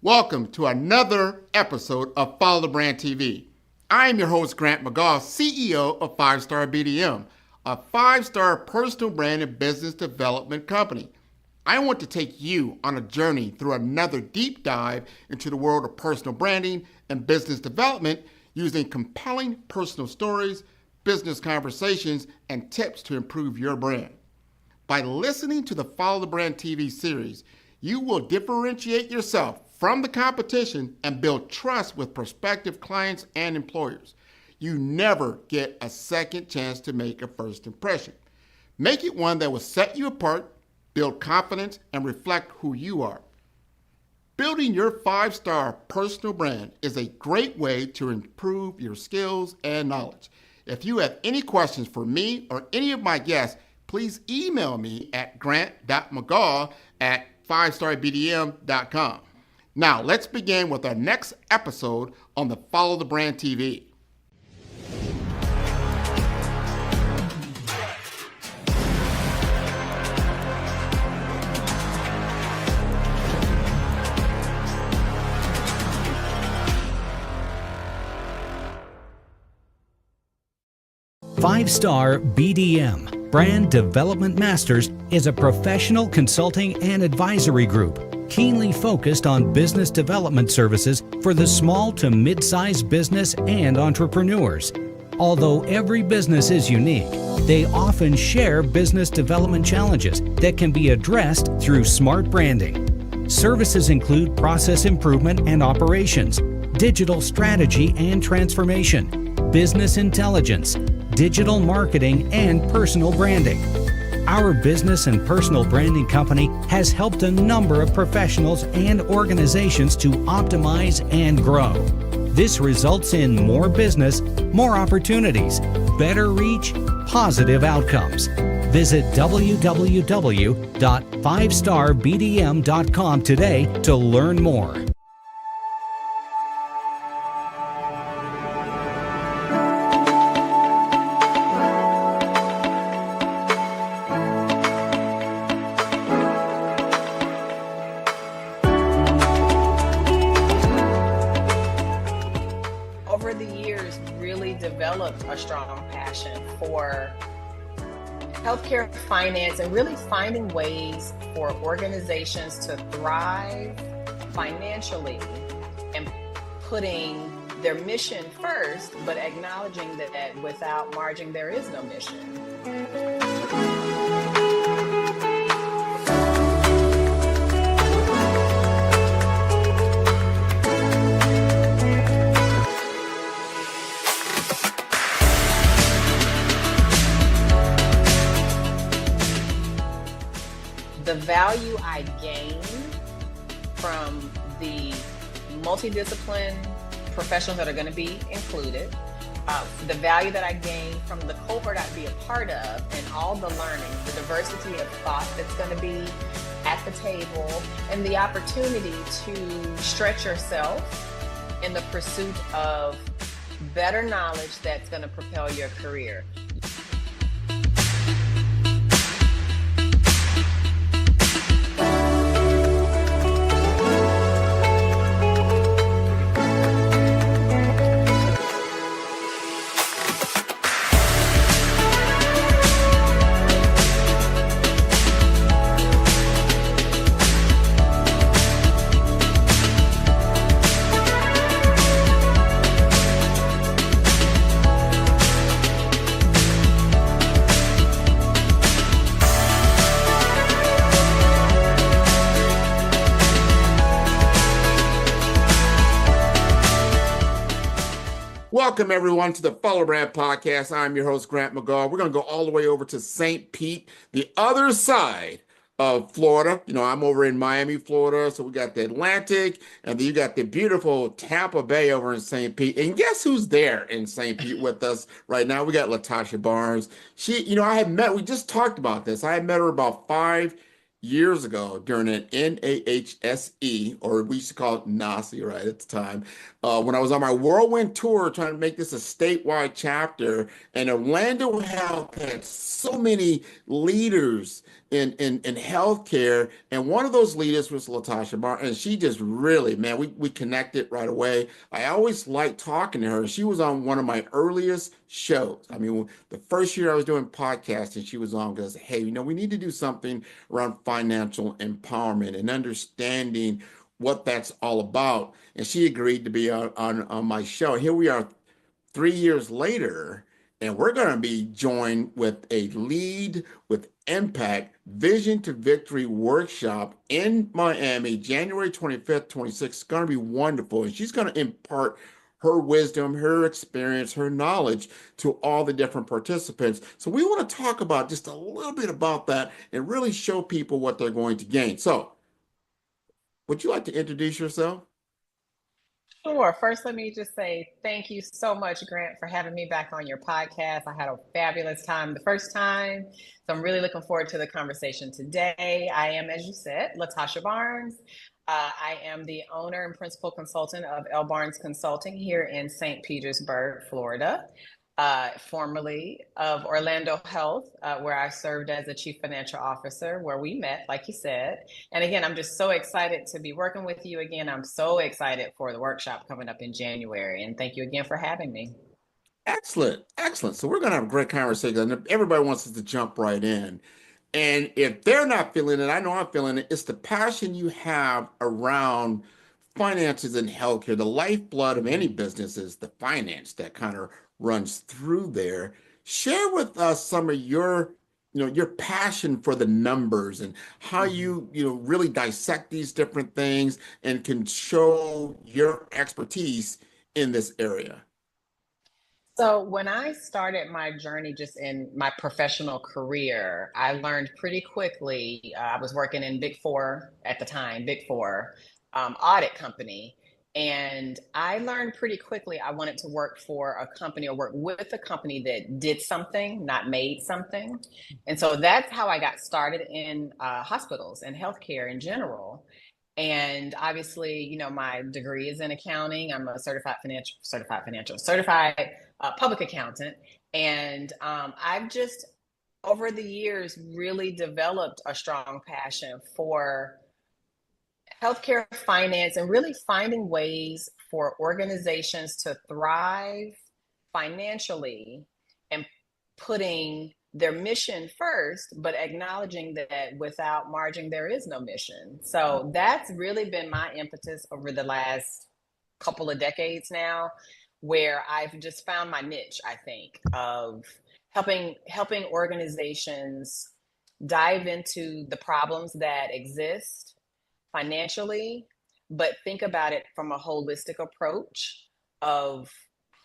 Welcome to another episode of Follow the Brand TV. I am your host, Grant McGaugh, CEO of 5-Star BDM, a 5-star personal brand and business development company. I want to take you on a journey through another deep dive into the world of personal branding and business development using compelling personal stories, business conversations, and tips to improve your brand. By listening to the Follow the Brand TV series, you will differentiate yourself from the competition and build trust with prospective clients and employers. You never get a second chance to make a first impression. Make it one that will set you apart, build confidence, and reflect who you are. Building your 5-star personal brand is a great way to improve your skills and knowledge. If you have any questions for me or any of my guests, please email me at grant.mcgaugh@5starbdm.com. Now, let's begin with our next episode on the Follow the Brand TV. Five-Star BDM, Brand Development Masters, is a professional consulting and advisory group keenly focused on business development services for the small to mid-sized business and entrepreneurs. Although every business is unique, they often share business development challenges that can be addressed through smart branding. Services include process improvement and operations, digital strategy and transformation, business intelligence, digital marketing, and personal branding. Our business and personal branding company has helped a number of professionals and organizations to optimize and grow. This results in more business, more opportunities, better reach, positive outcomes. Visit www.5starbdm.com today to learn more. Over the years, really developed a strong passion for healthcare finance and really finding ways for organizations to thrive financially and putting their mission first, but acknowledging that without margin, there is no mission. The value I gain from the multidiscipline professionals that are going to be included, the value that I gain from the cohort I'd be a part of, and all the learning, the diversity of thought that's going to be at the table, and the opportunity to stretch yourself in the pursuit of better knowledge that's going to propel your career. Welcome, everyone, to the Follow Brand Podcast. I'm your host, Grant McGaugh. We're going to go all the way over to St. Pete, the other side of Florida. You know, I'm over in Miami, Florida, so we got the Atlantic, and then you got the beautiful Tampa Bay over in St. Pete. And guess who's there in St. Pete with us right now? We got LaTasha Barnes. We just talked about this. I had met her about 5 years ago during an NAHSE, or we used to call it NASI, right, at the time, when I was on my whirlwind tour trying to make this a statewide chapter. And Orlando Health had so many leaders in healthcare. And one of those leaders was LaTasha Barnes. And she just really, man, we connected right away. I always liked talking to her. She was on one of my earliest shows. I mean, the first year I was doing podcasting, she was on because, hey, we need to do something around financial empowerment and understanding what that's all about. And she agreed to be on my show. Here we are 3 years later, and we're going to be joined with a lead with impact vision to victory workshop in Miami, January 25th, 26th. It's going to be wonderful. And she's going to impart her wisdom, her experience, her knowledge to all the different participants. So we want to talk about just a little bit about that and really show people what they're going to gain. So would you like to introduce yourself? Sure. First, let me just say thank you so much, Grant, for having me back on your podcast. I had a fabulous time the first time. So I'm really looking forward to the conversation today. I am, as you said, LaTasha Barnes. I am the owner and principal consultant of L. Barnes Consulting here in St. Petersburg, Florida, formerly of Orlando Health, where I served as a chief financial officer, where we met, like you said. And again, I'm just so excited to be working with you again. I'm so excited for the workshop coming up in January. And thank you again for having me. Excellent, excellent. So we're going to have a great conversation. And everybody wants us to jump right in. And if they're not feeling it, I know I'm feeling it. It's the passion you have around finances and healthcare. The lifeblood of any business is the finance that kind of runs through there. Share with us some of your passion for the numbers and how Mhm. you really dissect these different things and can show your expertise in this area. So, when I started my journey just in my professional career, I learned pretty quickly. I was working in Big Four at the time, Big Four audit company. And I learned pretty quickly I wanted to work for a company or work with a company that did something, not made something. And so that's how I got started in hospitals and healthcare in general. And obviously, my degree is in accounting. I'm a certified public accountant. And I've just, over the years, really developed a strong passion for healthcare finance and really finding ways for organizations to thrive financially and putting their mission first, but acknowledging that without margin, there is no mission. So that's really been my impetus over the last couple of decades now, where I've just found my niche, I think, of helping organizations dive into the problems that exist financially, but think about it from a holistic approach of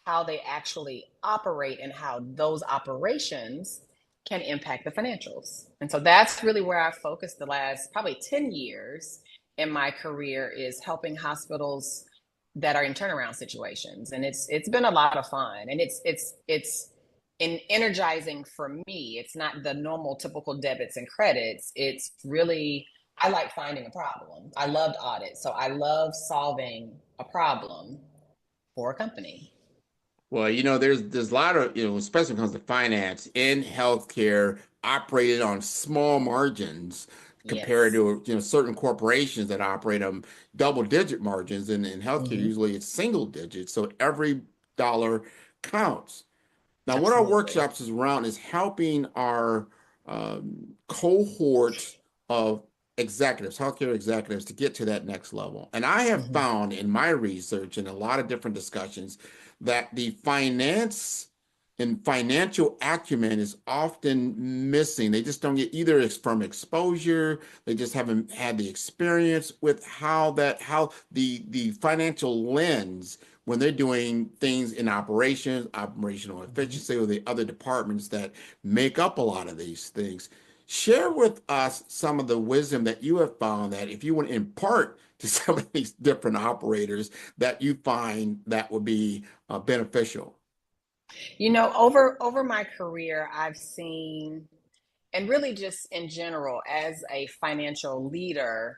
how they actually operate and how those operations can impact the financials. And so that's really where I focused the last probably 10 years in my career, is helping hospitals that are in turnaround situations. And it's been a lot of fun, and it's energizing for me. It's not the normal typical debits and credits. It's really, I like finding a problem. I loved audit, so I love solving a problem for a company. Well, there's a lot of, especially when it comes to finance in healthcare, operated on small margins compared Yes. to, certain corporations that operate on double digit margins. And in healthcare, Hmm. usually it's single digits. So every dollar counts. Now, what our Absolutely. workshops is around is helping our cohort of executives, healthcare executives, to get to that next level. And I have Hmm. found in my research and a lot of different discussions that the finance and financial acumen is often missing. They just don't get, either it's from exposure, they just haven't had the experience with how the financial lens when they're doing things in operations, operational Hmm. efficiency, or the other departments that make up a lot of these things. Share with us some of the wisdom that you have found that if you want to impart to some of these different operators that you find that would be beneficial. Over my career, I've seen, and really just in general, as a financial leader,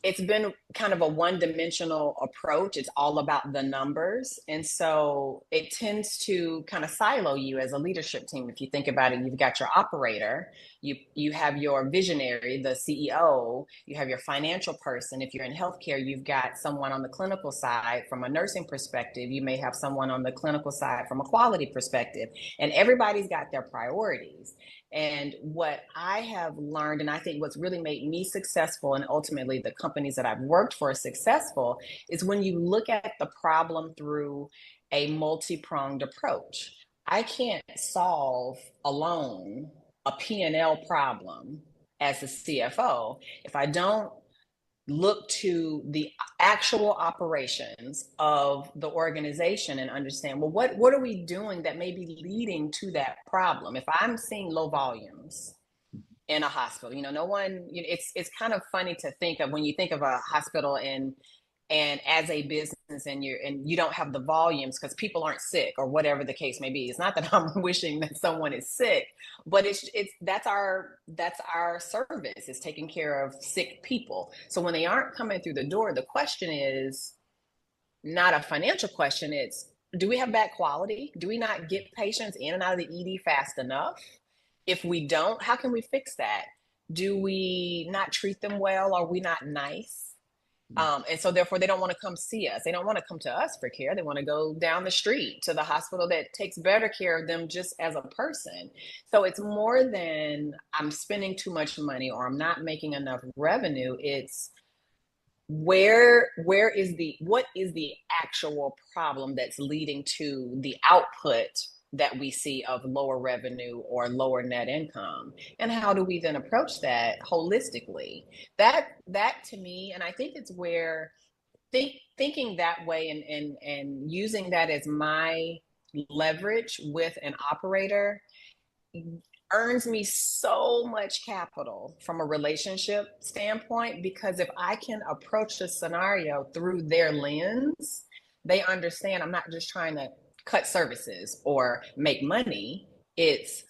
it's been kind of a one-dimensional approach. It's all about the numbers. And so it tends to kind of silo you as a leadership team. If you think about it, you've got your operator, you have your visionary, the CEO, you have your financial person. If you're in healthcare, you've got someone on the clinical side from a nursing perspective. You may have someone on the clinical side from a quality perspective. And everybody's got their priorities. And what I have learned, and I think what's really made me successful and ultimately the companies that I've worked for successful, is when you look at the problem through a multi-pronged approach. I can't solve alone a P&L problem as a CFO if I don't look to the actual operations of the organization and understand, well, what are we doing that may be leading to that problem? If I'm seeing low volumes in a hospital, no one, it's kind of funny to think of when you think of a hospital and as a business and you don't have the volumes because people aren't sick or whatever the case may be. It's not that I'm wishing that someone is sick, but that's our service, is taking care of sick people. So when they aren't coming through the door, the question is not a financial question. It's, do we have bad quality? Do we not get patients in and out of the ED fast enough? If we don't, how can we fix that? Do we not treat them well? Are we not nice? And so therefore they don't want to come see us. They don't want to come to us for care. They want to go down the street to the hospital that takes better care of them just as a person. So it's more than I'm spending too much money or I'm not making enough revenue. It's what is the actual problem that's leading to the output that we see of lower revenue or lower net income, and how do we then approach that holistically? That to me, and I think it's where thinking that way and using that as my leverage with an operator earns me so much capital from a relationship standpoint, because if I can approach the scenario through their lens, they understand I'm not just trying to cut services or make money. It's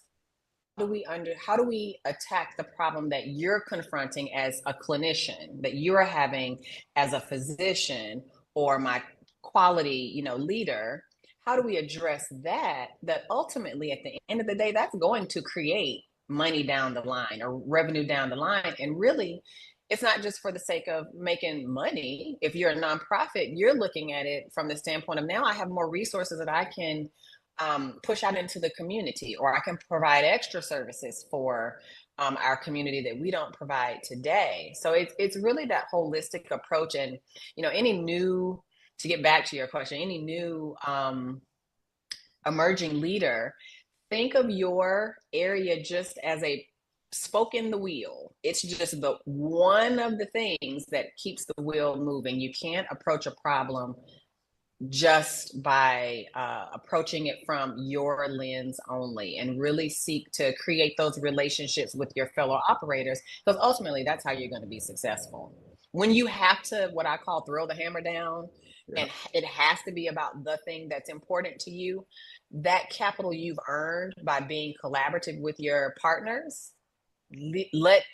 how do we attack the problem that you're confronting as a clinician, that you're having as a physician or my quality, leader? How do we address that ultimately at the end of the day, that's going to create money down the line or revenue down the line? And really, it's not just for the sake of making money. If you're a nonprofit, you're looking at it from the standpoint of, now I have more resources that I can push out into the community, or I can provide extra services for our community that we don't provide today. So it's really that holistic approach. And, to get back to your question, any new emerging leader, think of your area just as a spoke in the wheel. It's just the one of the things that keeps the wheel moving. You can't approach a problem just by approaching it from your lens only, and really seek to create those relationships with your fellow operators, because ultimately that's how you're going to be successful. When you have to, what I call, throw the hammer down, and it has to be about the thing that's important to you, that capital you've earned by being collaborative with your partners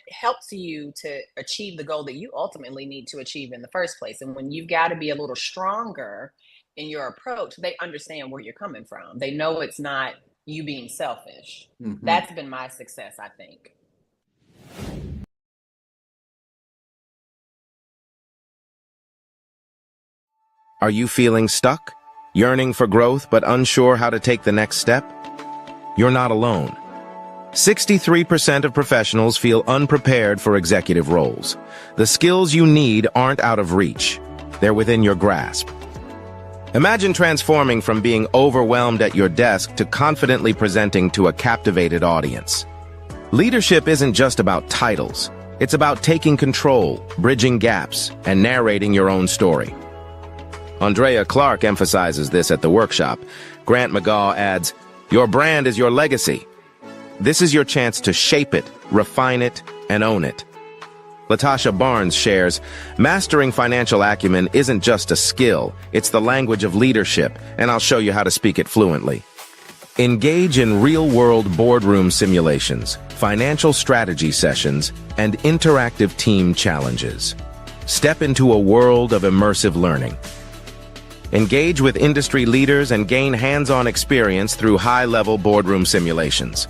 helps you to achieve the goal that you ultimately need to achieve in the first place. And when you've got to be a little stronger in your approach, they understand where you're coming from. They know it's not you being selfish. Mm-hmm. That's been my success, I think. Are you feeling stuck? Yearning for growth but unsure how to take the next step? You're not alone. 63% of professionals feel unprepared for executive roles. The skills you need aren't out of reach. They're within your grasp. Imagine transforming from being overwhelmed at your desk to confidently presenting to a captivated audience. Leadership isn't just about titles. It's about taking control, bridging gaps, and narrating your own story. Andrea Clark emphasizes this at the workshop. Grant McGaw adds, "Your brand is your legacy." This is your chance to shape it, refine it, and own it. LaTasha Barnes shares, "Mastering financial acumen isn't just a skill, it's the language of leadership, and I'll show you how to speak it fluently." Engage in real-world boardroom simulations, financial strategy sessions, and interactive team challenges. Step into a world of immersive learning. Engage with industry leaders and gain hands-on experience through high-level boardroom simulations.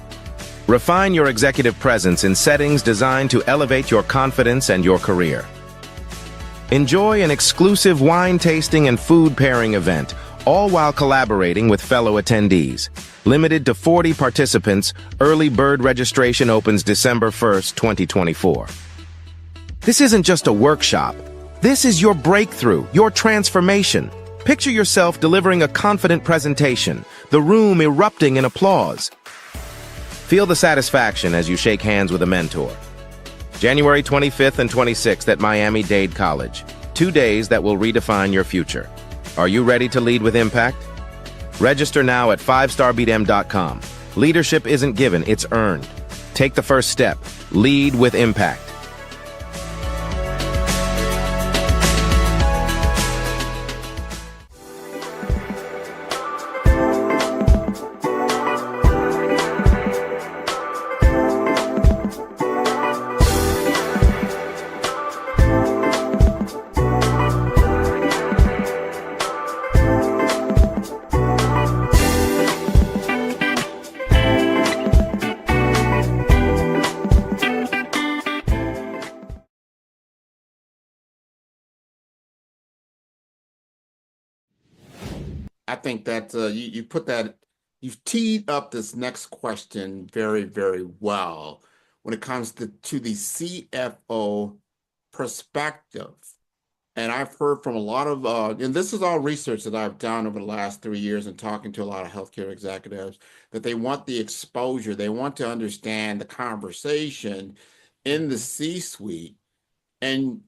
Refine your executive presence in settings designed to elevate your confidence and your career. Enjoy an exclusive wine tasting and food pairing event, all while collaborating with fellow attendees. Limited to 40 participants, early bird registration opens December 1st, 2024. This isn't just a workshop. This is your breakthrough, your transformation. Picture yourself delivering a confident presentation, the room erupting in applause. Feel the satisfaction as you shake hands with a mentor. January 25th and 26th at Miami-Dade College. 2 days that will redefine your future. Are you ready to lead with impact? Register now at 5starbdm.com. Leadership isn't given, it's earned. Take the first step. Lead with impact. I think that you've teed up this next question very, very well when it comes to the CFO perspective. And I've heard from a lot of, and this is all research that I've done over the last 3 years and talking to a lot of healthcare executives, that they want the exposure. They want to understand the conversation in the C-suite. And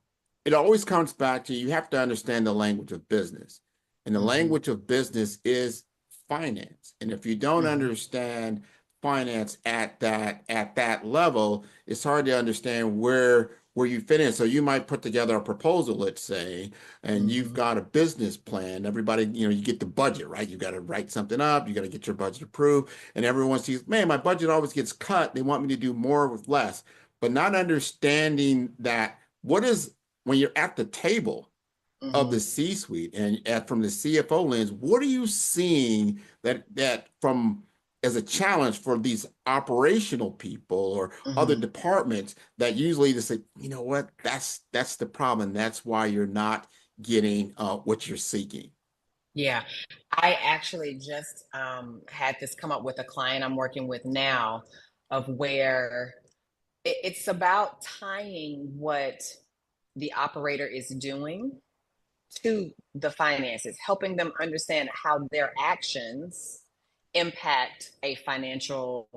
it always comes back to you have to understand the language of business. And the language of business is finance. And if you don't understand finance at that level, it's hard to understand where you fit in. So you might put together a proposal, let's say, and you've got a business plan. Everybody, you get the budget, right? You got to write something up. You got to get your budget approved. And everyone sees, man, my budget always gets cut. They want me to do more with less. But not understanding that when you're at the table of the C-suite and from the CFO lens, what are you seeing that from as a challenge for these operational people or other departments that usually just say, you know what, that's the problem. That's why you're not getting what you're seeking. Yeah, I actually just had this come up with a client I'm working with now of where it's about tying what the operator is doing to the finances, helping them understand how their actions impact a financial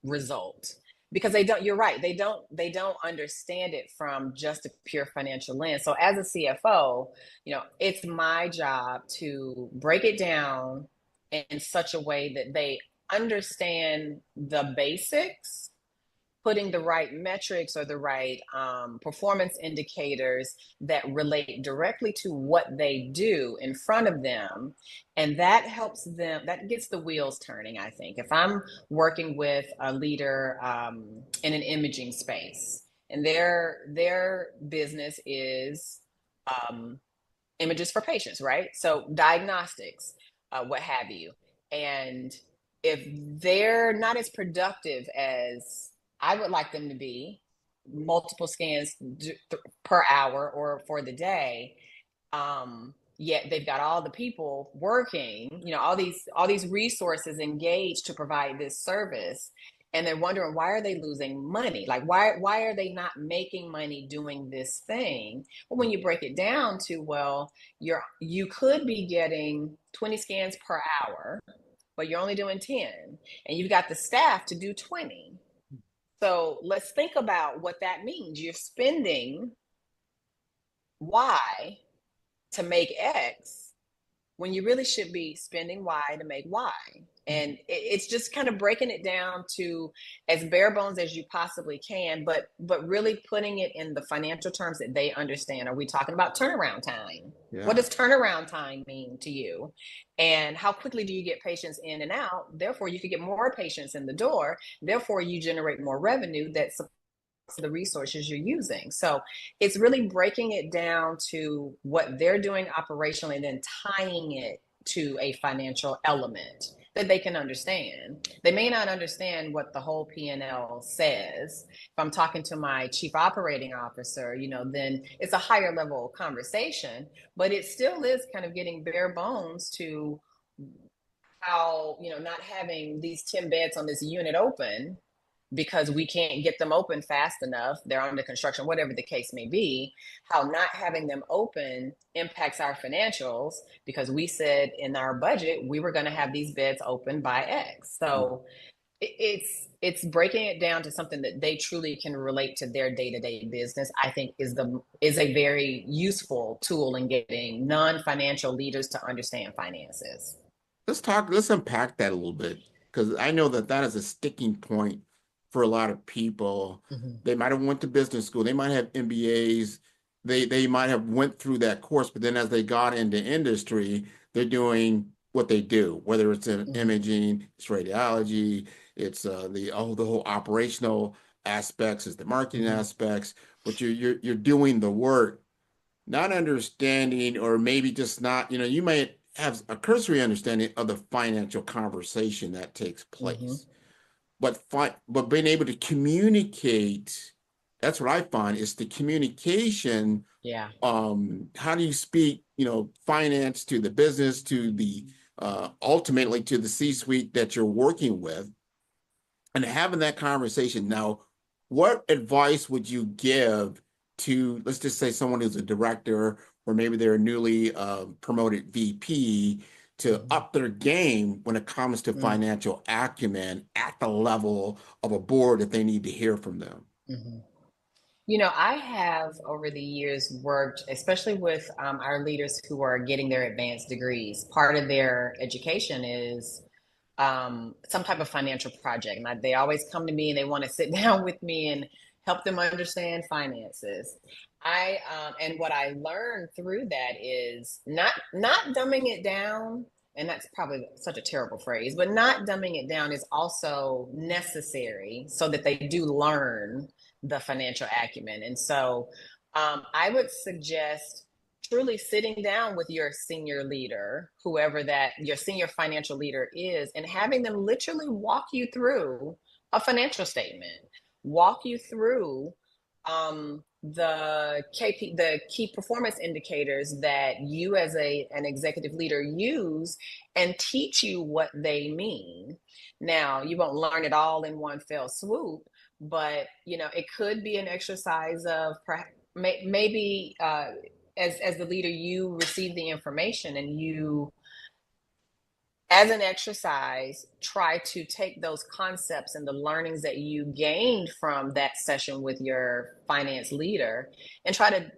result. Because you're right, they don't understand it from just a pure financial lens. So as a CFO, it's my job to break it down in such a way that they understand the basics, putting the right metrics or the right performance indicators that relate directly to what they do in front of them. And that helps them, that gets the wheels turning, I think. If I'm working with a leader in an imaging space and their business is images for patients, right? So diagnostics, what have you. And if they're not as productive as I would like them to be, multiple scans per hour or for the day, yet they've got all the people working, all these resources engaged to provide this service, and they're wondering, why are they losing money? Like, why are they not making money doing this thing? Well, when you break it down to, well, you could be getting 20 scans per hour, but you're only doing 10, and you've got the staff to do 20. So let's think about what that means. You're spending Y to make X when you really should be spending Y to make Y. And it's just kind of breaking it down to as bare bones as you possibly can, but really putting it in the financial terms that they understand. Are we talking about turnaround time? Yeah. What does turnaround time mean to you? And how quickly do you get patients in and out? Therefore, you could get more patients in the door. Therefore, you generate more revenue that the resources you're using. So it's really breaking it down to what they're doing operationally and then tying it to a financial element that they can understand. They may not understand what the whole P&L says. If I'm talking to my chief operating officer, then it's a higher level conversation, but it still is kind of getting bare bones to how, not having these 10 beds on this unit open because we can't get them open fast enough, they're under construction, whatever the case may be, how not having them open impacts our financials because we said in our budget we were going to have these beds open by X. So it's breaking it down to something that they truly can relate to their day-to-day business. I think is a very useful tool in getting non-financial leaders to understand finances. Let's unpack that a little bit, because I know that is a sticking point for a lot of people. They might have went to business school, they might have MBAs, they might have went through that course, but then as they got into industry, they're doing what they do, whether it's in imaging, it's radiology, it's the whole operational aspects, it's the marketing aspects, but you're doing the work, not understanding, or maybe just not, you might have a cursory understanding of the financial conversation that takes place. But being able to communicate, that's what I find is the communication. Yeah. How do you speak, finance to the business, to the ultimately to the C-suite that you're working with, and having that conversation. Now, what advice would you give to, let's just say, someone who's a director, or maybe they're a newly promoted VP, to up their game when it comes to financial acumen at the level of a board that they need to hear from them? I have over the years worked, especially with our leaders who are getting their advanced degrees. Part of their education is some type of financial project. And they always come to me and they want to sit down with me and help them understand finances. And what I learned through that is not dumbing it down. And that's probably such a terrible phrase, but not dumbing it down is also necessary so that they do learn the financial acumen. And so I would suggest truly sitting down with your senior leader, whoever that your senior financial leader is, and having them literally walk you through a financial statement, walk you through the key performance indicators that you as an executive leader use, and teach you what they mean. Now, you won't learn it all in one fell swoop, but it could be an exercise of maybe as the leader, you receive the information and you, as an exercise, try to take those concepts and the learnings that you gained from that session with your finance leader and try to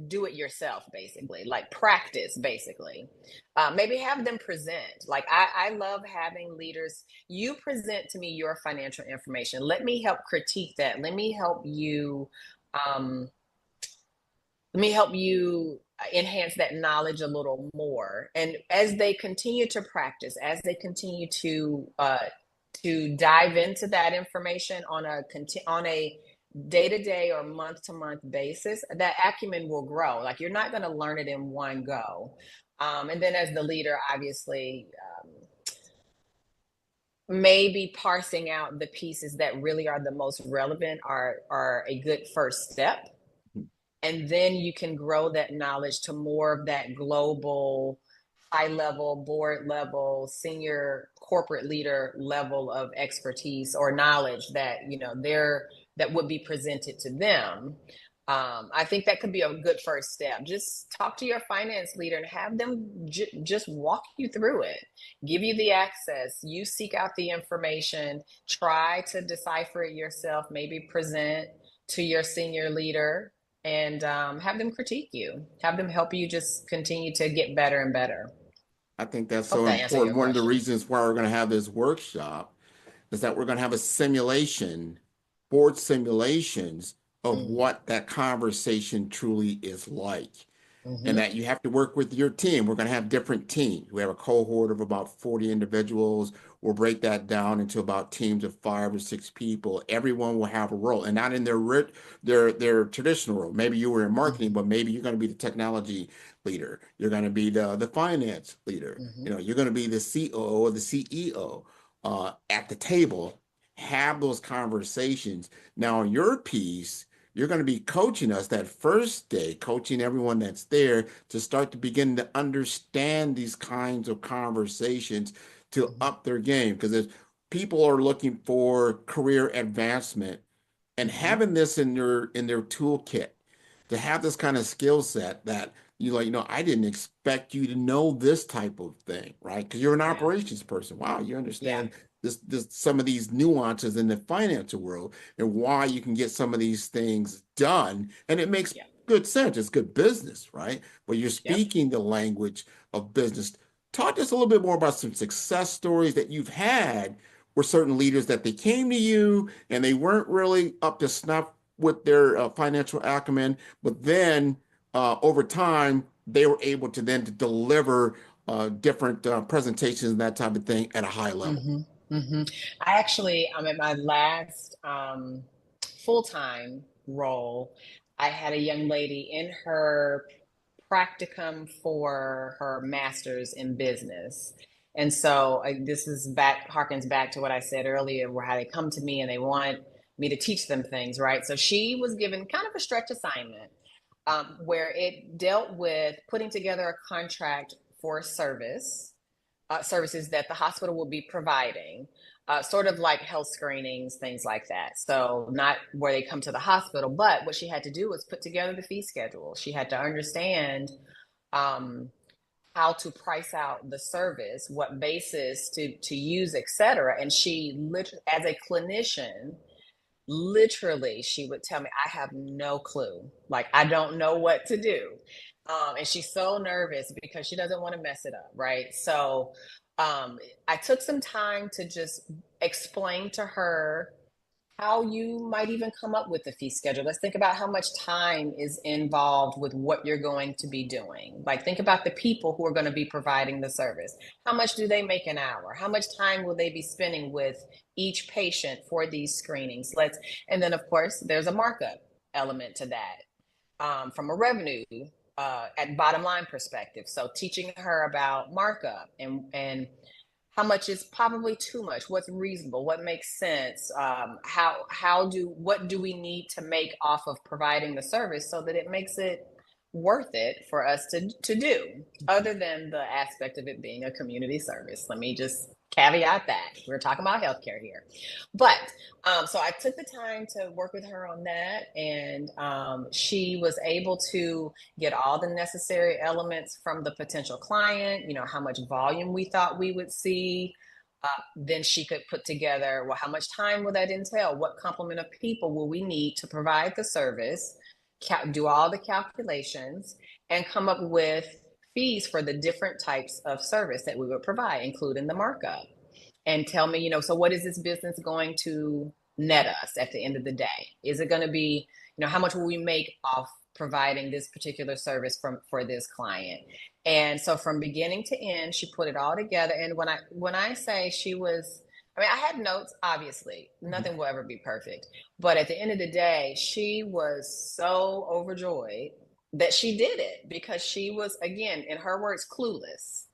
do it yourself, basically, like practice, basically. Maybe have them present. Like I love having leaders, you present to me your financial information. Let me help critique that. Let me help you enhance that knowledge a little more. And as they continue to practice, as they continue to dive into that information on a day-to-day or month-to-month basis, that acumen will grow. Like, you're not going to learn it in one go. And then as the leader, obviously, maybe parsing out the pieces that really are the most relevant are a good first step. And then you can grow that knowledge to more of that global, high level, board level, senior corporate leader level of expertise or knowledge that, that would be presented to them. I think that could be a good first step. Just talk to your finance leader and have them just walk you through it, give you the access, you seek out the information, try to decipher it yourself, maybe present to your senior leader, and have them critique you, have them help you just continue to get better and better. I think that's so important. One of the reasons why we're going to have this workshop is that we're going to have a simulation, board simulations of what that conversation truly is like. And that you have to work with your team. We're going to have different teams. We have a cohort of about 40 individuals. we'll break that down into about teams of 5 or 6 people. Everyone will have a role, and not in their traditional role. Maybe you were in marketing, but maybe you're going to be the technology leader. You're going to be the finance leader. You're going to be the COO or the CEO at the table. Have those conversations. Now, your piece, you're going to be coaching us that first day, coaching everyone that's there to start to begin to understand these kinds of conversations to up their game. Because people are looking for career advancement, and having this in their toolkit, to have this kind of skill set that I didn't expect you to know this type of thing, right? Because you're an Yeah. operations person. Wow, you understand Yeah. this some of these nuances in the financial world and why you can get some of these things done. And it makes Yeah. good sense. It's good business, right? But you're Yep. speaking the language of business. Talk to us a little bit more about some success stories that you've had where certain leaders that they came to you and they weren't really up to snuff with their financial acumen, but then over time they were able to then to deliver different presentations and that type of thing at a high level. I actually, I'm at my last full-time role. I had a young lady in her practicum for her master's in business. And so this is harkens back to what I said earlier, where how they come to me and they want me to teach them things, right? So she was given kind of a stretch assignment where it dealt with putting together a contract for a services that the hospital will be providing, sort of like health screenings, things like that. So, not where they come to the hospital, but what she had to do was put together the fee schedule. She had to understand um, how to price out the service, what basis to use, etc. And she, as a clinician, literally she would tell me, I have no clue, like I don't know what to do. And she's so nervous because she doesn't want to mess it up, right? So I took some time to just explain to her how you might even come up with the fee schedule. Let's think about how much time is involved with what you're going to be doing. Like, think about the people who are going to be providing the service. How much do they make an hour? How much time will they be spending with each patient for these screenings? And then, of course, there's a markup element to that from a revenue at bottom line perspective. So, teaching her about markup and how much is probably too much, what's reasonable, what makes sense, what do we need to make off of providing the service so that it makes it worth it for us to do, other than the aspect of it being a community service. Let me just caveat that we're talking about healthcare here. But so I took the time to work with her on that, and she was able to get all the necessary elements from the potential client, how much volume we thought we would see. Then she could put together, well, how much time will that entail? What complement of people will we need to provide the service? Do all the calculations and come up with fees for the different types of service that we would provide, including the markup. And tell me, so what is this business going to net us at the end of the day? Is it going to be, how much will we make off providing this particular service for this client? And so from beginning to end, she put it all together. And when I say she was, I had notes, obviously, nothing will ever be perfect. But at the end of the day, she was so overjoyed that she did it, because she was, again, in her words, clueless.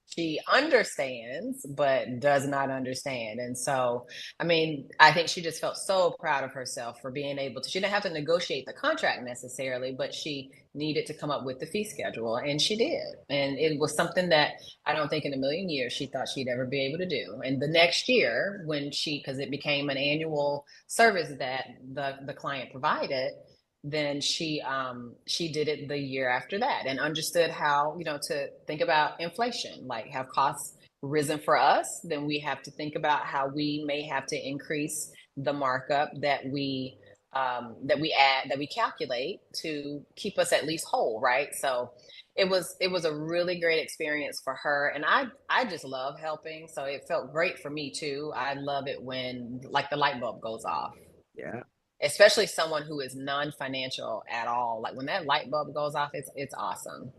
She understands, but does not understand. And so, I think she just felt so proud of herself for being able to, she didn't have to negotiate the contract necessarily, but she needed to come up with the fee schedule, and she did. And it was something that I don't think in a million years she thought she'd ever be able to do. And the next year, because it became an annual service that the client provided, then she did it the year after that, and understood how, to think about inflation. Like, have costs risen for us, then we have to think about how we may have to increase the markup that we calculate to keep us at least whole, right? So it was a really great experience for her, and I just love helping, so it felt great for me too. I love it when, like, the light bulb goes off, Yeah. especially someone who is non-financial at all. Like, when that light bulb goes off, it's awesome.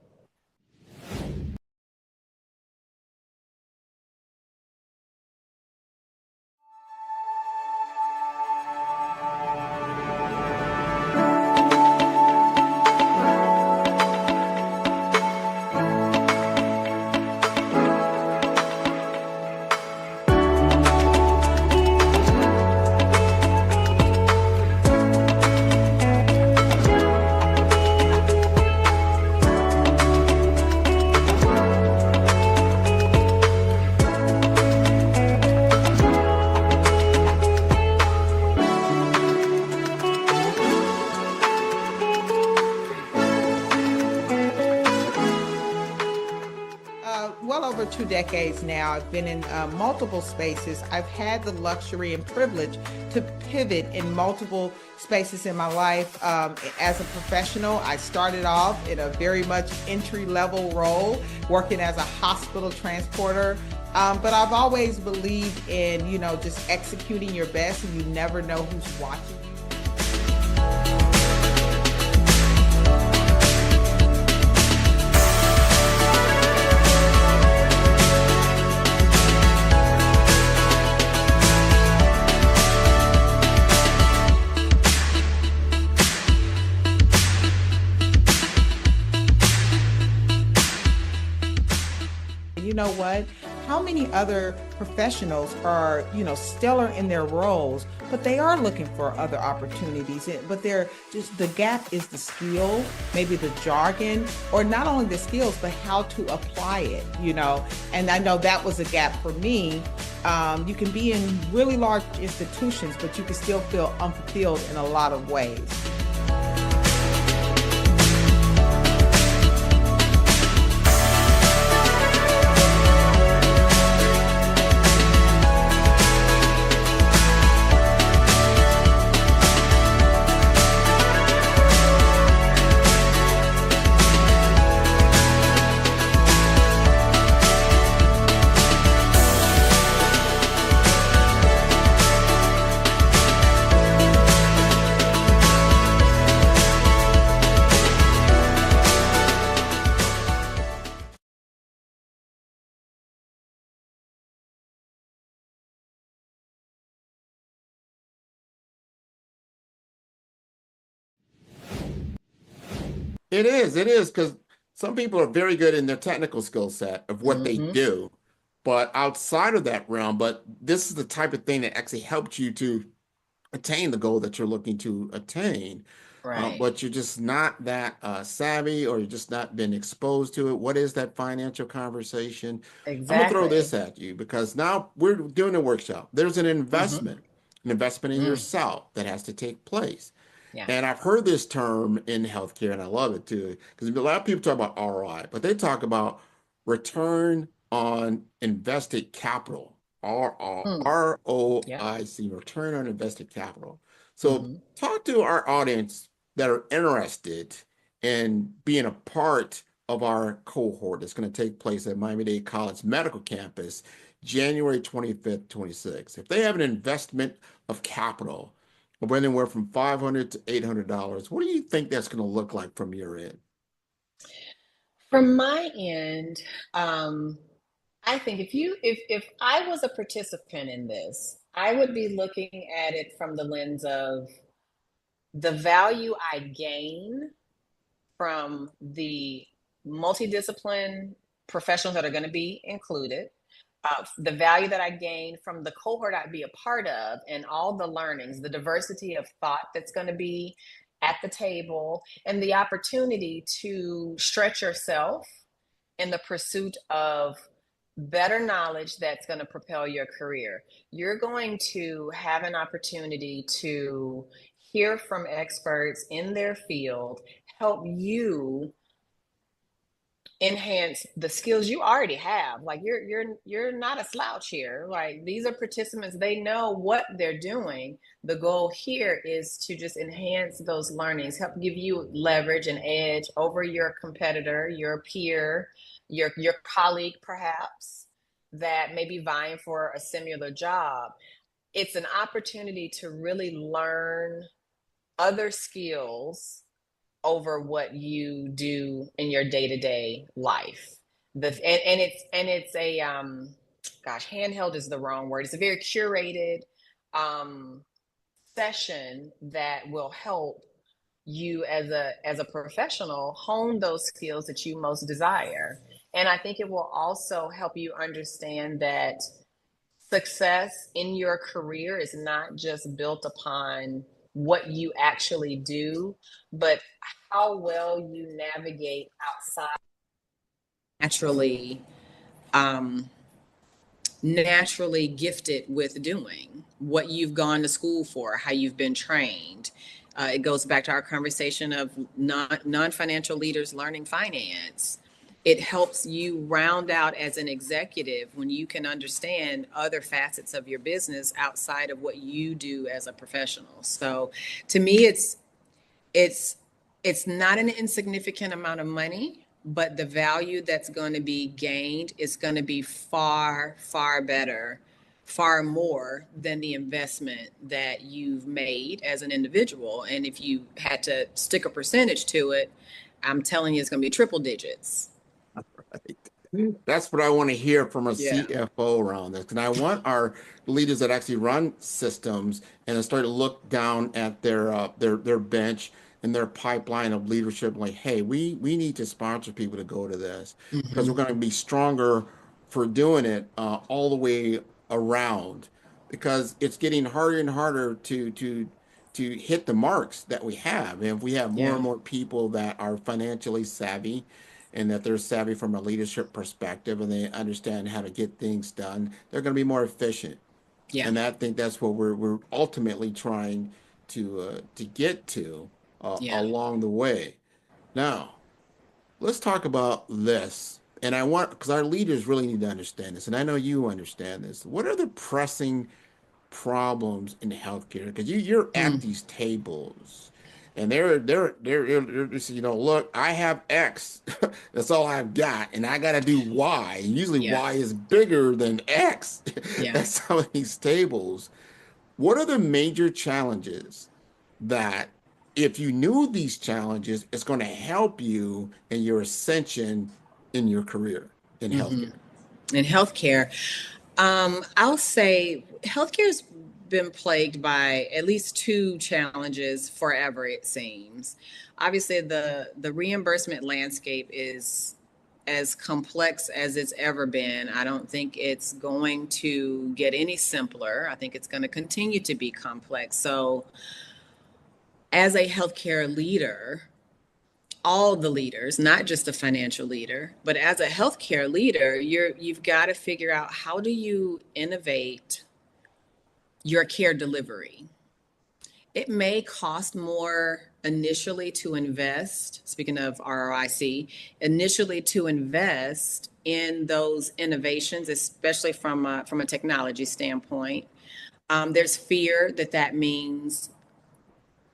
decades now. I've been in multiple spaces. I've had the luxury and privilege to pivot in multiple spaces in my life. As a professional, I started off in a very much entry-level role, working as a hospital transporter. But I've always believed in, just executing your best, and you never know who's watching you. You know what? How many other professionals are, stellar in their roles, but they are looking for other opportunities. But they're just, the gap is the skill, maybe the jargon, or not only the skills, but how to apply it, And I know that was a gap for me. You can be in really large institutions, but you can still feel unfulfilled in a lot of ways. It is, because some people are very good in their technical skill set of what they do, but outside of that realm, but this is the type of thing that actually helps you to attain the goal that you're looking to attain. Right. But you're just not that savvy, or you're just not been exposed to it. What is that financial conversation? I'm gonna throw Exactly. this at you, because now we're doing a workshop. There's an investment in yourself that has to take place. Yeah. And I've heard this term in healthcare, and I love it too, because a lot of people talk about ROI, but they talk about return on invested capital, Yeah. ROIC, return on invested capital. So talk to our audience that are interested in being a part of our cohort that's going to take place at Miami-Dade College Medical Campus, January 25th, 26th. If they have an investment of capital of anywhere from $500 to $800, what do you think that's going to look like from your end? From my end, I think if I was a participant in this, I would be looking at it from the lens of the value I gain from the multidiscipline professionals that are going to be included, the value that I gain from the cohort I'd be a part of, and all the learnings, the diversity of thought that's going to be at the table, and the opportunity to stretch yourself in the pursuit of better knowledge that's going to propel your career. You're going to have an opportunity to hear from experts in their field, help you enhance the skills you already have. Like you're not a slouch here. Like, these are participants, they know what they're doing. The goal here is to just enhance those learnings, help give you leverage and edge over your competitor, your peer, your colleague perhaps, that may be vying for a similar job. It's an opportunity to really learn other skills over what you do in your day-to-day life. It's a handheld is the wrong word. It's a very curated session that will help you as a professional hone those skills that you most desire. And I think it will also help you understand that success in your career is not just built upon what you actually do, but how well you navigate outside. Naturally gifted with doing what you've gone to school for, how you've been trained. It goes back to our conversation of non-financial leaders learning finance. it helps you round out as an executive when you can understand other facets of your business outside of what you do as a professional. So to me, it's it's not an insignificant amount of money, but the value that's going to be gained is going to be far, far better, far more than the investment that you've made as an individual. And if you had to stick a percentage to it, I'm telling you, it's going to be triple digits. That's what I want to hear from a Yeah. CFO around this. And I want our leaders that actually run systems and then start to look down at their bench and their pipeline of leadership, like, hey, we need to sponsor people to go to this because we're going to be stronger for doing it all the way around, because it's getting harder and harder to hit the marks that we have. And if we have more Yeah. and more people that are financially savvy and that they're savvy from a leadership perspective and they understand how to get things done, they're going to be more efficient. Yeah. And I think that's what we're ultimately trying to get to Yeah. along the way. Now, let's talk about this. And I want, because our leaders really need to understand this, and I know you understand this. What are the pressing problems in healthcare? Because you're at these tables, and they're just, look, I have X, that's all I've got, and I got to do Y. And usually Yeah. Y is bigger than X Yeah. at some of these tables. What are the major challenges that, if you knew these challenges, it's going to help you in your ascension in your career in healthcare? In healthcare, I'll say healthcare's been plagued by at least two challenges forever, it seems. Obviously, the reimbursement landscape is as complex as it's ever been. I don't think it's going to get any simpler. I think it's going to continue to be complex. So, as a healthcare leader, all the leaders, not just a financial leader, but as a healthcare leader, you've got to figure out, how do you innovate your care delivery? It may cost more initially to invest, speaking of ROIC, initially to invest in those innovations, especially from a technology standpoint. There's fear that that means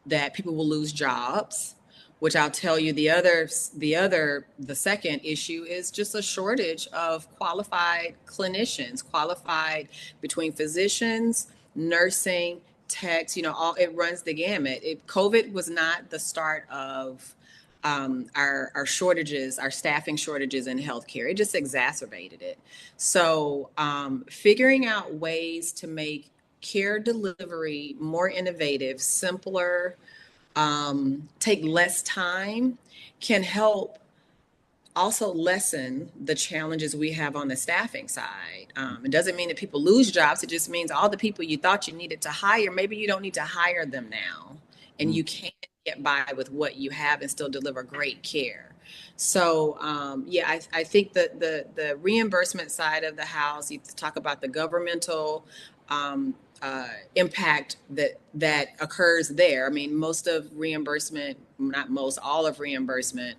that people will lose jobs, which I'll tell you, the second issue is just a shortage of qualified clinicians, qualified between physicians, nursing, techs, all, it runs the gamut. COVID was not the start of our shortages, our staffing shortages in healthcare. It just exacerbated it. So figuring out ways to make care delivery more innovative, simpler, take less time, can help also lessen the challenges we have on the staffing side. It doesn't mean that people lose jobs. It just means all the people you thought you needed to hire, maybe you don't need to hire them now, and you can get by with what you have and still deliver great care. So I think that the reimbursement side of the house, you talk about the governmental impact that occurs there. I mean, most of reimbursement, not most, all of reimbursement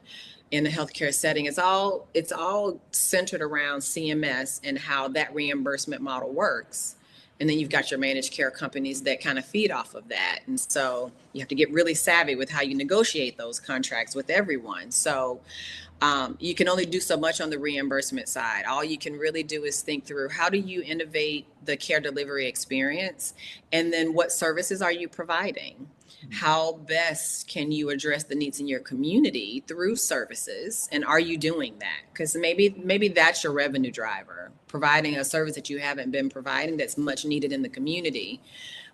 in the healthcare setting, it's all centered around CMS and how that reimbursement model works. And then you've got your managed care companies that kind of feed off of that. And so you have to get really savvy with how you negotiate those contracts with everyone. So you can only do so much on the reimbursement side. All you can really do is think through, how do you innovate the care delivery experience? And then what services are you providing? How best can you address the needs in your community through services? And are you doing that? Because maybe that's your revenue driver, providing a service that you haven't been providing that's much needed in the community.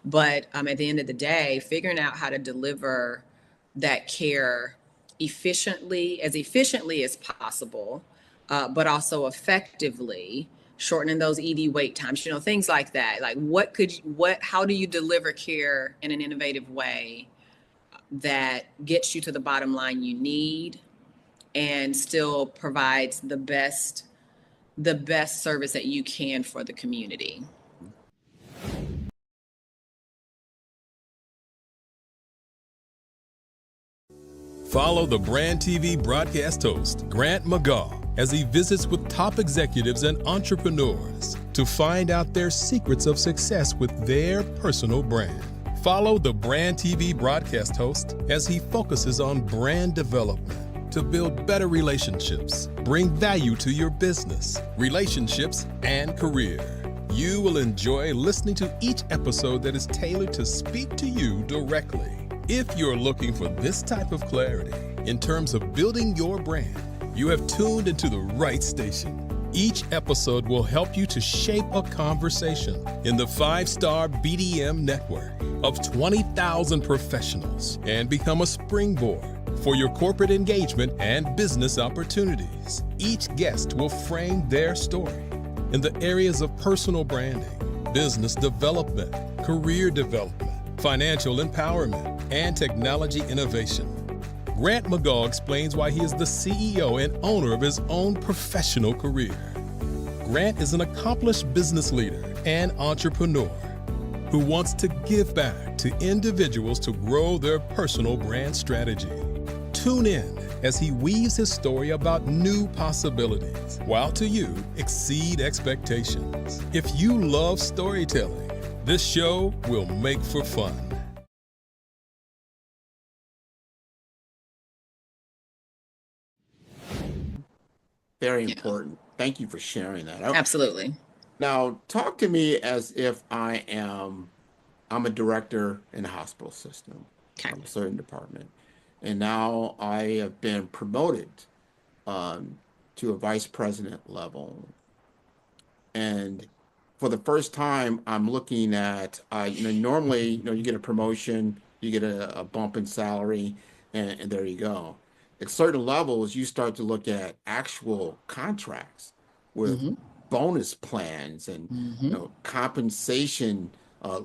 But at the end of the day, figuring out how to deliver that care efficiently as possible, but also effectively, shortening those ED wait times, things like that. Like how do you deliver care in an innovative way that gets you to the bottom line you need and still provides the best service that you can for the community? Follow the Brand TV broadcast host, Grant McGaw, as he visits with top executives and entrepreneurs to find out their secrets of success with their personal brand. Follow the Brand TV broadcast host as he focuses on brand development to build better relationships, bring value to your business, relationships, and career. You will enjoy listening to each episode that is tailored to speak to you directly. If you're looking for this type of clarity in terms of building your brand, you have tuned into the right station. Each episode will help you to shape a conversation in the 5-star BDM network of 20,000 professionals and become a springboard for your corporate engagement and business opportunities. Each guest will frame their story in the areas of personal branding, business development, career development, financial empowerment, and technology innovation. Grant McGaugh explains why he is the CEO and owner of his own professional career. Grant is an accomplished business leader and entrepreneur who wants to give back to individuals to grow their personal brand strategy. Tune in as he weaves his story about new possibilities, while to you exceed expectations. If you love storytelling, this show will make for fun. Very important. Thank you for sharing that. Absolutely. Now, talk to me as if I'm a director in a hospital system, Okay. from a certain department, and now I have been promoted to a vice president level. And for the first time, I'm looking at, normally, you get a promotion, you get a bump in salary, and there you go. At certain levels, you start to look at actual contracts with bonus plans and compensation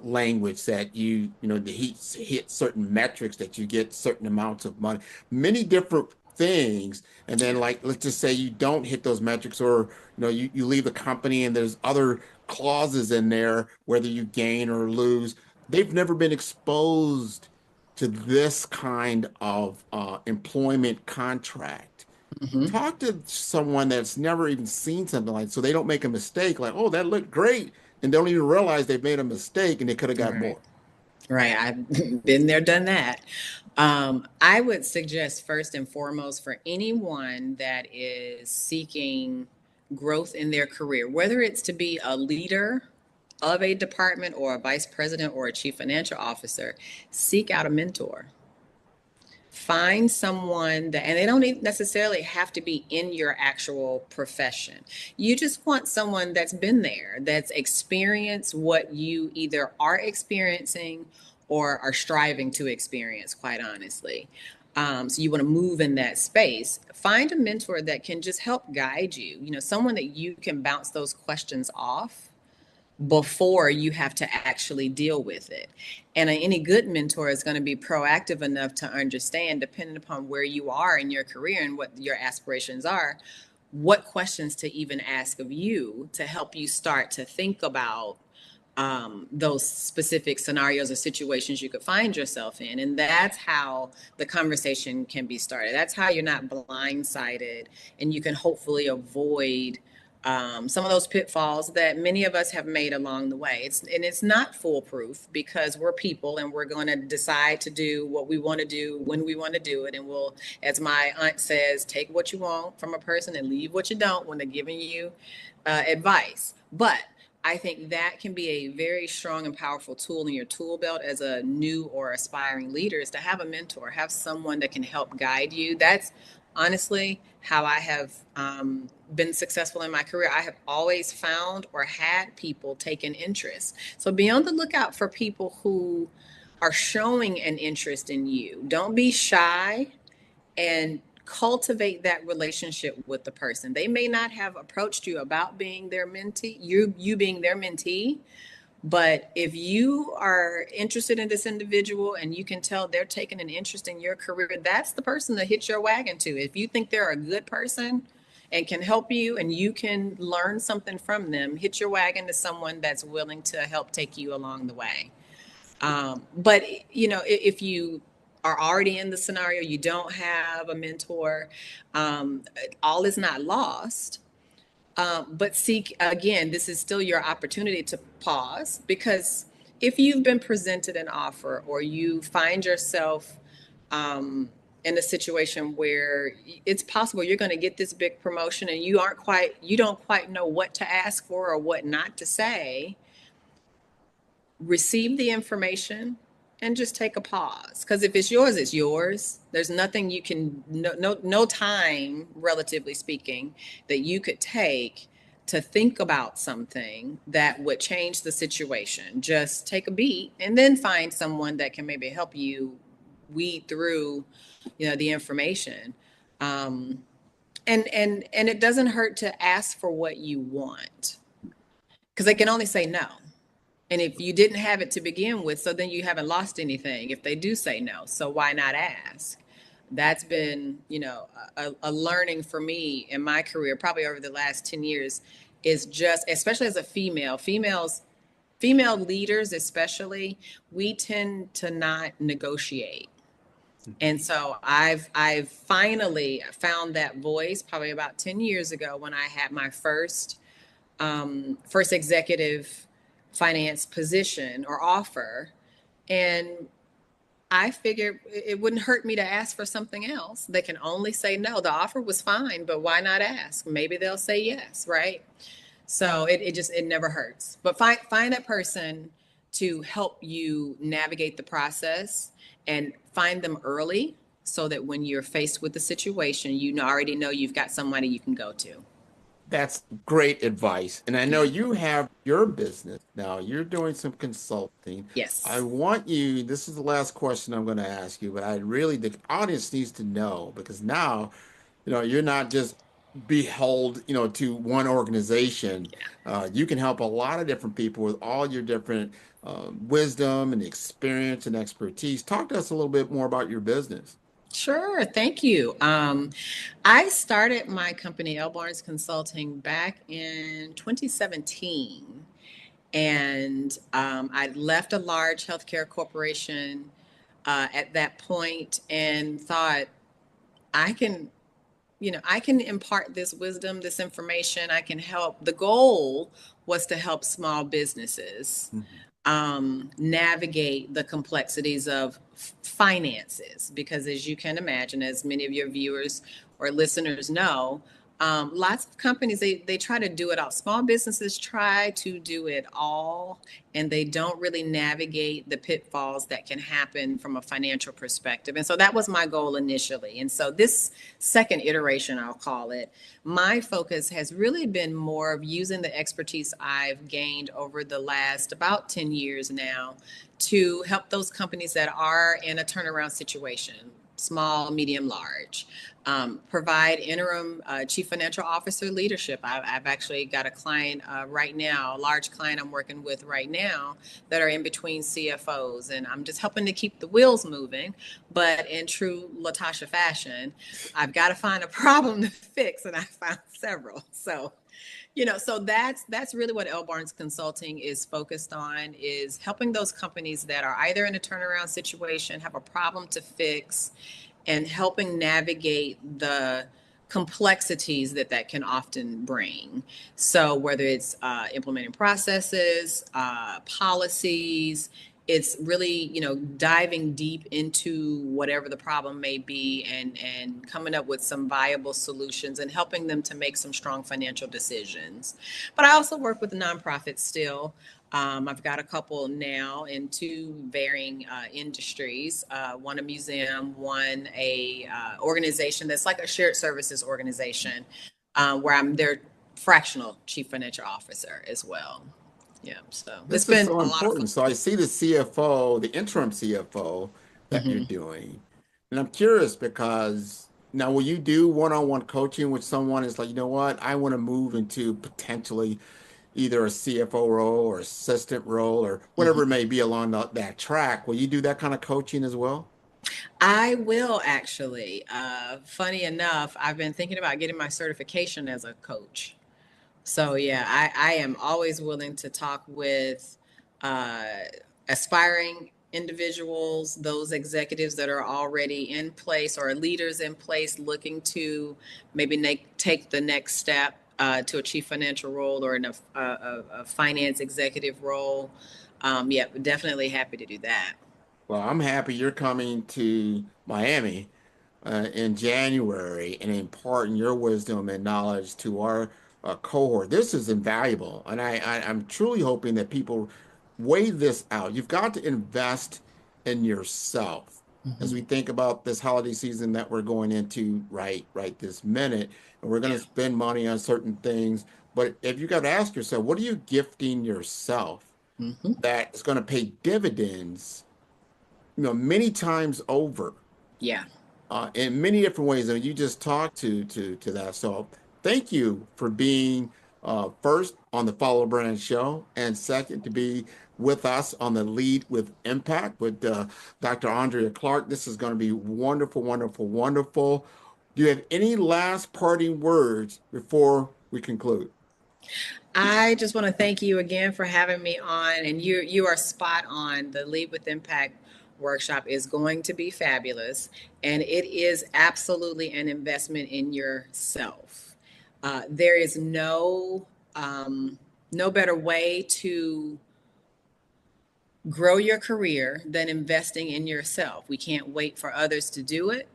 language that to hit certain metrics that you get certain amounts of money, many different things. And then, like, let's just say you don't hit those metrics, or you leave the company and there's other clauses in there, whether you gain or lose. They've never been exposed to this kind of employment contract. Talk to someone that's never even seen something like, so they don't make a mistake like, oh, that looked great, and don't even realize they've made a mistake and they could have got more. Right. I've been there, done that. I would suggest first and foremost for anyone that is seeking growth in their career, whether it's to be a leader of a department or a vice president or a chief financial officer, seek out a mentor. Find someone that, and they don't necessarily have to be in your actual profession. You just want someone that's been there, that's experienced what you either are experiencing or are striving to experience, quite honestly. So you want to move in that space. Find a mentor that can just help guide you, someone that you can bounce those questions off before you have to actually deal with it. And any good mentor is going to be proactive enough to understand, depending upon where you are in your career and what your aspirations are, what questions to even ask of you to help you start to think about those specific scenarios or situations you could find yourself in. And that's how the conversation can be started. That's how you're not blindsided, and you can hopefully avoid some of those pitfalls that many of us have made along the way. It's not foolproof, because we're people and we're going to decide to do what we want to do when we want to do it. And we'll, as my aunt says, take what you want from a person and leave what you don't when they're giving you advice. But I think that can be a very strong and powerful tool in your tool belt as a new or aspiring leader, is to have a mentor, have someone that can help guide you. That's honestly how I have been successful in my career. I have always found or had people take an interest. So be on the lookout for people who are showing an interest in you. Don't be shy, and cultivate that relationship with the person. They may not have approached you about being their mentee, you being their mentee, but if you are interested in this individual and you can tell they're taking an interest in your career, that's the person to hit your wagon to. If you think they're a good person and can help you and you can learn something from them, hit your wagon to someone that's willing to help take you along the way. But if you are already in the scenario, you don't have a mentor, all is not lost. But seek, again, this is still your opportunity to pause, because if you've been presented an offer or you find yourself in a situation where it's possible you're going to get this big promotion and you don't quite know what to ask for or what not to say, receive the information and just take a pause, because if it's yours, it's yours. There's nothing you can, no time, relatively speaking, that you could take to think about something that would change the situation. Just take a beat and then find someone that can maybe help you weed through, the information. And it doesn't hurt to ask for what you want, because they can only say no. And if you didn't have it to begin with, so then you haven't lost anything if they do say no. So why not ask? That's been, a learning for me in my career, probably over the last 10 years, is just, especially as a female leaders, especially, we tend to not negotiate. And so I've finally found that voice probably about 10 years ago when I had my first executive finance position or offer. And I figured it wouldn't hurt me to ask for something else. They can only say no. The offer was fine, but why not ask? Maybe they'll say yes, right? So it never hurts. But find that person to help you navigate the process, and find them early so that when you're faced with the situation, already know you've got somebody you can go to. That's great advice. And I know you have your business now. You're doing some consulting. Yes. I want you, this is the last question I'm going to ask you, but the audience needs to know, because now, you're not just behold, to one organization. You can help a lot of different people with all your different wisdom and experience and expertise. Talk to us a little bit more about your business. Sure. Thank you. I started my company, L. Barnes Consulting, back in 2017. And I left a large healthcare corporation at that point and thought, I can impart this wisdom, this information. I can help. The goal was to help small businesses navigate the complexities of finances, because as you can imagine, as many of your viewers or listeners know, lots of companies, they try to do it all. Small businesses try to do it all, and they don't really navigate the pitfalls that can happen from a financial perspective. And so that was my goal initially. And so this second iteration, I'll call it, my focus has really been more of using the expertise I've gained over the last about 10 years now to help those companies that are in a turnaround situation, small, medium, large. Provide interim chief financial officer leadership. I've actually got a client right now, a large client I'm working with right now, that are in between CFOs, and I'm just helping to keep the wheels moving. But in true LaTasha fashion, I've got to find a problem to fix, and I found several. So that's really what L. Barnes Consulting is focused on, is helping those companies that are either in a turnaround situation, have a problem to fix, and helping navigate the complexities that can often bring. So whether it's implementing processes, policies, it's really, diving deep into whatever the problem may be, and coming up with some viable solutions and helping them to make some strong financial decisions. But I also work with nonprofits still. I've got a couple now in two varying industries, one a museum, one a organization that's like a shared services organization, where I'm their fractional chief financial officer as well. Yeah, so This it's is been so a lot of fun. important. So I see the CFO, the interim CFO that you're Mhm. doing. And I'm curious because now will you do one-on-one coaching with someone is like, you know what, I want to move into potentially either a CFO role or assistant role or whatever it Mhm. may be along that track. Will you do that kind of coaching as well? I will actually. Funny enough, I've been thinking about getting my certification as a coach. So yeah, I am always willing to talk with uh, aspiring individuals, those executives that are already in place or leaders in place looking to maybe take the next step to a chief financial role or in a finance executive role. Yeah, definitely happy to do that. Well, I'm happy you're coming to Miami in January and imparting your wisdom and knowledge to our cohort. This is invaluable, and I'm truly hoping that people weigh this out. You've got to invest in yourself as we think about this holiday season that we're going into right this minute, and we're going to spend money on certain things. But if you got to ask yourself, what are you gifting yourself that is going to pay dividends, many times over? Yeah. In many different ways, and you just talked to that. So thank you for being first on the Follow Brand Show, and second to be with us on the Lead with Impact with Dr. Andrea Clark. This is going to be wonderful, wonderful, wonderful. Do you have any last parting words before we conclude? I just want to thank you again for having me on, and you are spot on. The Lead with Impact workshop is going to be fabulous, and it is absolutely an investment in yourself. There is no better way to grow your career than investing in yourself. We can't wait for others to do it.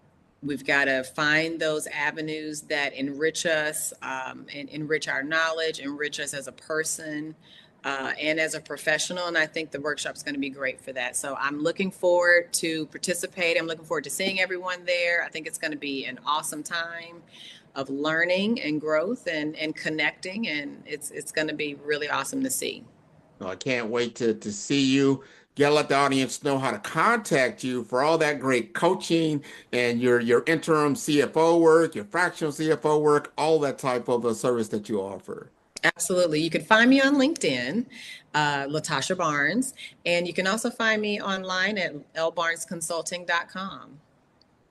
We've got to find those avenues that enrich us and enrich our knowledge, enrich us as a person and as a professional. And I think the workshop's going to be great for that. So I'm looking forward to participate. I'm looking forward to seeing everyone there. I think it's going to be an awesome time of learning and growth and connecting. And it's going to be really awesome to see. Well, I can't wait to see you. Gotta let the audience know how to contact you for all that great coaching and your interim CFO work, your fractional CFO work, all that type of service that you offer. Absolutely. You can find me on LinkedIn, LaTasha Barnes, and you can also find me online at lbarnesconsulting.com.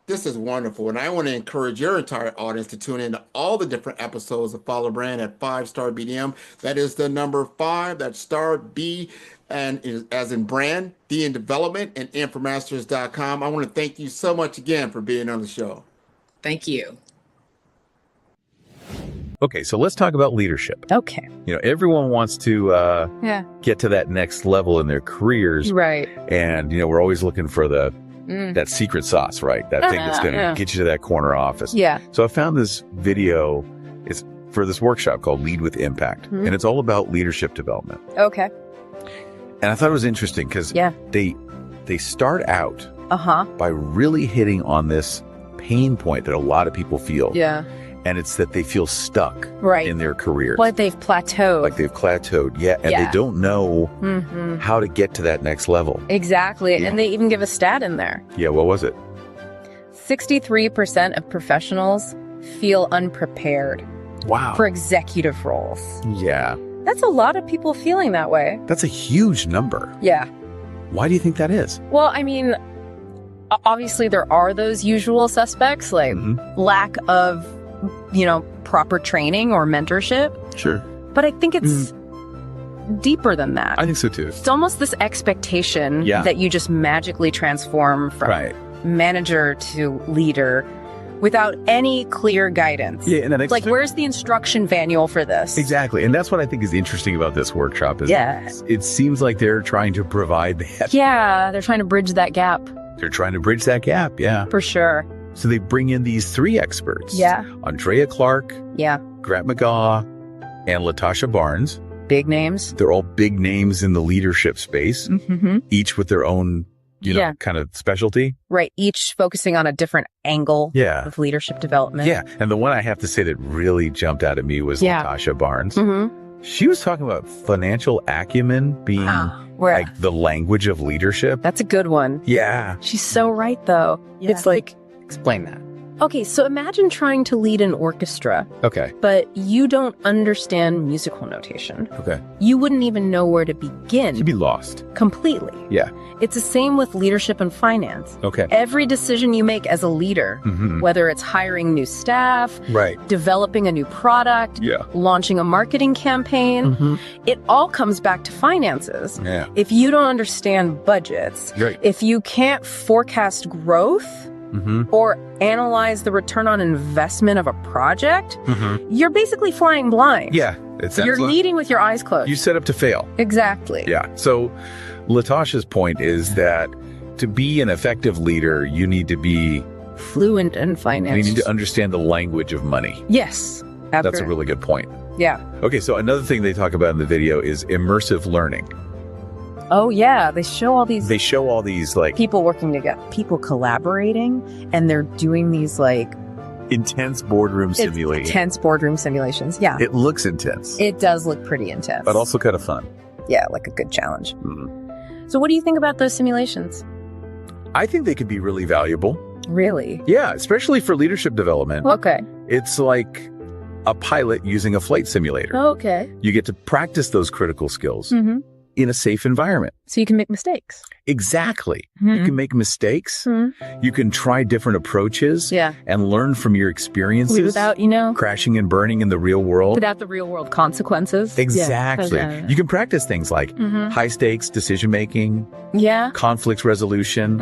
This is wonderful, and I want to encourage your entire audience to tune into all the different episodes of Follow Brand at 5-Star BDM. That is the number 5, that's star B, and as in brand, D in development, and infomasters.com. I want to thank you so much again for being on the show. Thank you. Okay, so let's talk about leadership. Okay. Everyone wants to get to that next level in their careers. Right. And, we're always looking for that secret sauce, right? That thing that's going to get you to that corner office. Yeah. So I found this video. It's for this workshop called Lead with Impact. And it's all about leadership development. Okay. And I thought it was interesting because they start out by really hitting on this pain point that a lot of people feel. Yeah. And it's that they feel stuck in their careers. Like they've plateaued. Yeah. And they don't know how to get to that next level. Exactly. Yeah. And they even give a stat in there. Yeah. What was it? 63% of professionals feel unprepared. Wow. For executive roles. Yeah. That's a lot of people feeling that way. That's a huge number. Yeah. Why do you think that is? Well, I mean, obviously there are those usual suspects, like lack of proper training or mentorship. Sure. But I think it's deeper than that. I think so too. It's almost this expectation that you just magically transform from manager to leader without any clear guidance. Yeah, and that like, where's the instruction manual for this? Exactly. And that's what I think is interesting about this workshop is it seems like they're trying to provide that. Yeah, they're trying to bridge that gap. They're trying to bridge that gap, yeah. For sure. So they bring in these 3 experts. Yeah. Andrea Clark. Yeah. Grant McGaw. And LaTasha Barnes. Big names. They're all big names in the leadership space. Each with their own, kind of specialty. Right. Each focusing on a different angle of leadership development. Yeah. And the one I have to say that really jumped out at me was LaTasha Barnes. She was talking about financial acumen being like the language of leadership. That's a good one. Yeah. She's so right, though. Yeah. It's like, explain that. Okay, so imagine trying to lead an orchestra. Okay. But you don't understand musical notation. Okay. You wouldn't even know where to begin. You'd be lost. Completely. Yeah. It's the same with leadership and finance. Okay. Every decision you make as a leader, whether it's hiring new staff, Right. developing a new product, launching a marketing campaign, it all comes back to finances. Yeah. If you don't understand budgets, Right. if you can't forecast growth, or analyze the return on investment of a project, you're basically flying blind. Yeah. It sounds You're like leading with your eyes closed. you set up to fail. Exactly. Yeah. So LaTasha's point is that to be an effective leader, you need to be Fluent in finance. you need to understand the language of money. Yes. That's a really good point. Yeah. Okay, so another thing they talk about in the video is immersive learning. Oh, yeah. They show all these like people working together, people collaborating, and they're doing these intense boardroom simulations. intense boardroom simulations. Yeah. It looks intense, It does look pretty intense. but also kind of fun. Yeah, like a good challenge. So what do you think about those simulations? I think they could be really valuable. Really? Yeah, especially for leadership development. Okay. It's like a pilot using a flight simulator. Okay. You get to practice those critical skills in a safe environment. So you can make mistakes. Exactly. You can make mistakes. You can try different approaches and learn from your experiences Without, crashing and burning in the real world. without the real world consequences. Exactly. Yeah. You can practice things like high stakes decision making, Yeah. conflict resolution,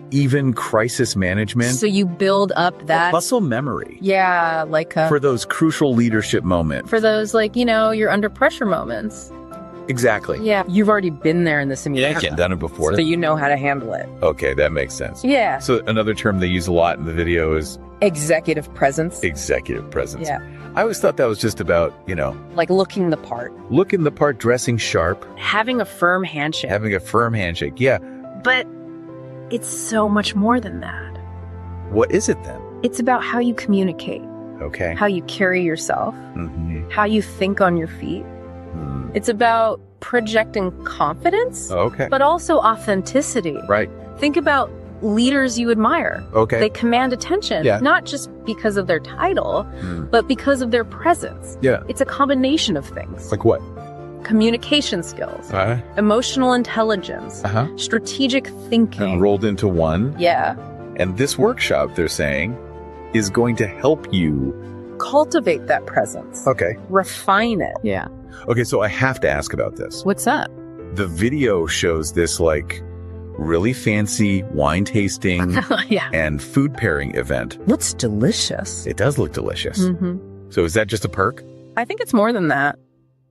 even crisis management, So you build up that. muscle memory Yeah, like for those crucial leadership moments. for those your under pressure moments. Exactly. Yeah. You've already been there in the simulation. Done it before. So you know how to handle it. Okay, that makes sense. Yeah. So another term they use a lot in the video is Executive presence. executive presence. Yeah. I always thought that was just about, Like looking the part. looking the part, dressing sharp, Having a firm handshake. having a firm handshake. Yeah. But it's so much more than that. What is it then? It's about how you communicate, Okay. how you carry yourself, how you think on your feet. It's about projecting confidence, Okay. but also authenticity. Right. Think about leaders you admire. Okay. They command attention, Yeah. not just because of their title, but because of their presence. Yeah. It's a combination of things. Like what? Communication skills, Uh-huh. emotional intelligence, strategic thinking. Rolled into one. Yeah. And this workshop, they're saying, is going to help you. Cultivate that presence. Okay. Refine it. Yeah. Okay, so I have to ask about this. What's that? The video shows this really fancy wine tasting Yeah. and food pairing event. Looks delicious. It does look delicious. So is that just a perk? I think it's more than that.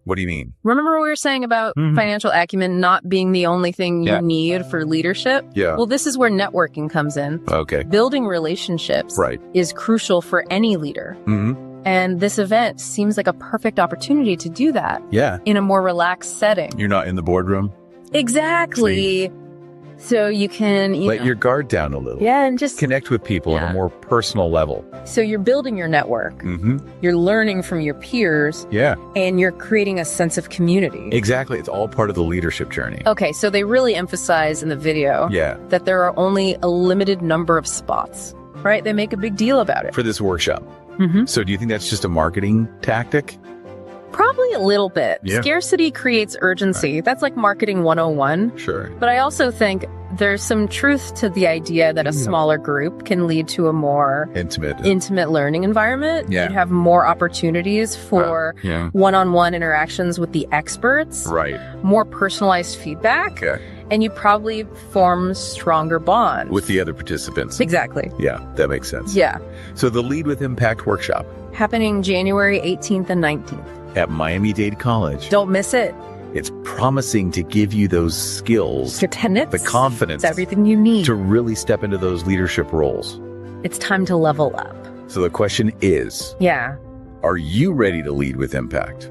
What do you mean? Remember what we were saying about financial acumen not being the only thing you need for leadership? Yeah. Well, this is where networking comes in. Okay. Building relationships Right. is crucial for any leader. And this event seems like a perfect opportunity to do that Yeah. in a more relaxed setting. You're not in the boardroom. Exactly. So you can, Let your guard down a little. yeah, and just Connect with people on a more personal level. so you're building your network. You're learning from your peers Yeah. and you're creating a sense of community. Exactly. It's all part of the leadership journey. Okay, so they really emphasize in the video Yeah. that there are only a limited number of spots, right? They make a big deal about it. For this workshop. So do you think that's just a marketing tactic? Probably a little bit. Yeah. Scarcity creates urgency. That's like marketing 101. Sure. But I also think there's some truth to the idea that a smaller group can lead to a more intimate learning environment. Yeah. You'd have more opportunities for Yeah. one-on-one interactions with the experts, Right. more personalized feedback, and you probably form stronger bonds. With the other participants. Exactly. Yeah, that makes sense. Yeah. So the Lead with Impact workshop Happening January 18th and 19th. at Miami-Dade College. Don't miss it. It's promising to give you those skills, Your tenets. the confidence, It's everything you need. to really step into those leadership roles. It's time to level up. So the question is, Yeah. are you ready to lead with impact?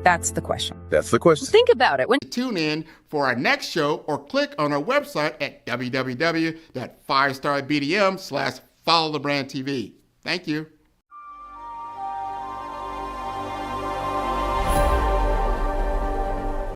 That's the question. That's the question. Think about it. When Tune in for our next show or click on our website at www.5starbdm/followthebrandtv. Thank you.